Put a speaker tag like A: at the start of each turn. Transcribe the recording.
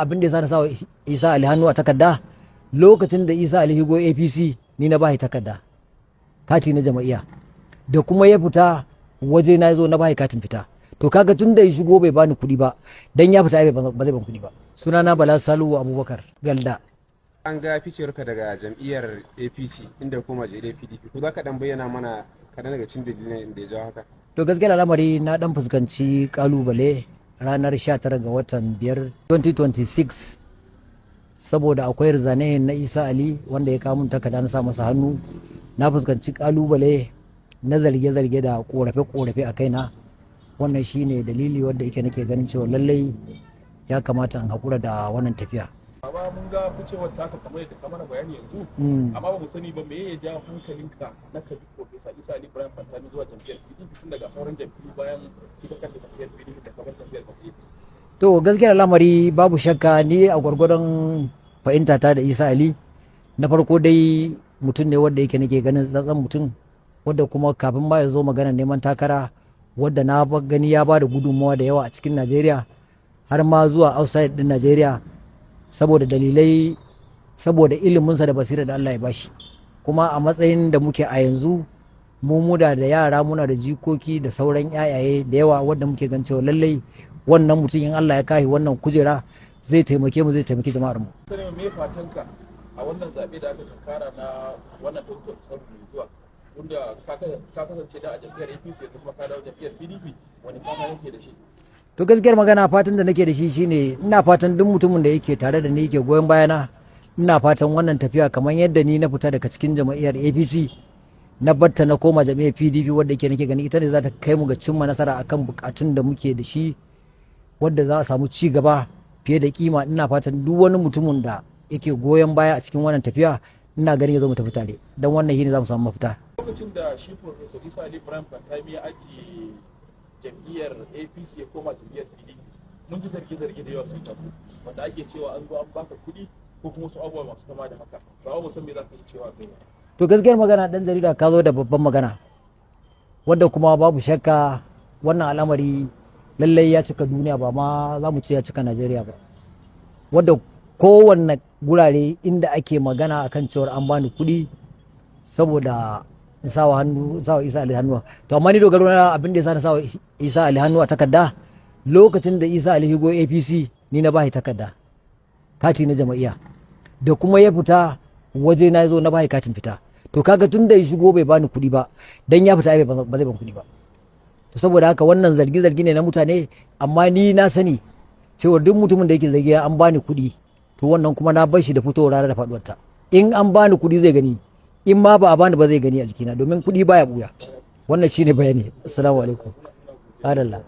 A: abin da ya sa na sa Isa Ali hannu a takarda lokacin da Isa Ali higo APC ni na bashi takarda kati na jama'iyya da kuma ya fita waje na zo na bashi katin fita to kaga tun da ya shigo bai bani kuɗi ba dan ya fita ba zai ban kuɗi ba. Sunana Bala Salu Abubakar Galda.
B: An ga ficewarka daga jam'iyyar APC inda kuma jam'iyyar PDP ko za ka dan bayyana mana kaɗan daga cikin dalilan da ya jawo haka?
A: To gaskiya al'amari na dan fuskanci kalubale ranar 19 ga watan 5 2026 saboda akwai rizane na Isa Ali wanda ya kamun takarda na sa masa hannu. Na fuskanci kalubale na zarge-zarge da korafe-korafe a kaina. Wannan shine dalili wanda yake nake ganin cewa lallai ya kamata in haƙura da wannan tafiya.
C: Amma mun ga ficewar taka kamar yadda ka mana bayani yanzu, amma ba mu sani ba me ya ja hankalinka na ka bi Profesa Isa Ali Ibrahim Fantami zuwa jam'iyyar PDP tun daga sauran jam'iyyu bayan ita kanta jam'iyyar PDP da kamar jam'iyyar APC.
A: To gaskiyar lamari babu shakka ni a gwargwadon fahimta ta da Isa Ali na farko dai mutum ne wanda yake nake ganin tsantsan mutum wanda kuma kafin ma ya zo magana neman takara wadda na gani ya ba da gudunmawa da yawa a cikin Najeriya har ma zuwa outside din Najeriya saboda dalilai saboda iliminsa da basira da Allah ya bashi kuma a matsayin da muke a yanzu mu muda da yara muna da jikoki da sauran yayaye da yawa wanda muke gan cewa lallai wannan mutum in Allah ya kai wannan kujera zai taimake mu zai taimaki jama'ar mu.
C: Sani me fatanka a wannan zabe da aka tunkara na wannan tattalin mai zuwa wanda ka kasance da a jam'iyyar APC da kuma ka dawo jam'iyyar PDP wani fata yake da shi?
A: To gaskiyar magana fatan da nake da shi shine ina fatan duk mutumin da yake tare da ni yake goyon bayana ina fatan wannan tafiya kamar yadda ni na fita daga cikin jam'iyyar APC na batta na koma jam'iyyar PDP wadda yake nake gani ita ne za ta kai mu ga cimma nasara akan bukatun da muke da shi wadda za a samu ci gaba fiye da kima. Ina fatan duk wani mutumin da yake goyon baya a cikin wannan tafiya ina ganin ya zo mu tafi tare don wannan shine za mu samu mafita.
C: Lokacin da shi Profesa Isa Ali Ibrahim Fantami ya ajiye jam'iyyar APC ya koma jam'iyyar PDP mun ji zarge-zarge da yawa sun tafi wanda ake cewa an zo an baka kuɗi ko kuma wasu abubuwa masu kama da haka ba mu san me za ka yi cewa kai.
A: To gaskiyar magana dan jarida ka zo da babban magana wanda kuma babu shakka wannan al'amari lallai ya cika duniya ba ma za mu ce ya cika Najeriya ba wadda kowanne gurare inda ake magana akan cewar an bani kuɗi saboda sawa Isa Ali hannu. To amma ni dogaro na abin da ya sa na sawa Isa Ali hannu a takarda lokacin da Isa Ali higo APC ni na bashi takarda kati na jama'iyya da kuma ya fita waje na zo na bashi katin fita. To kaga tun da ya shigo bai bani kuɗi ba dan ya fita ba zai ban kuɗi ba. To saboda haka wannan zargi ne na mutane amma ni na sani cewa duk mutumin da yake zargi an bani kuɗi to wannan kuma na bar shi da fitowar rana da faduwarta. In an bani kuɗi zai gani in ma ba a bani ba zai gani a jikina domin kuɗi baya buya. Wannan shine bayani. Assalamu alaikum. Adalla.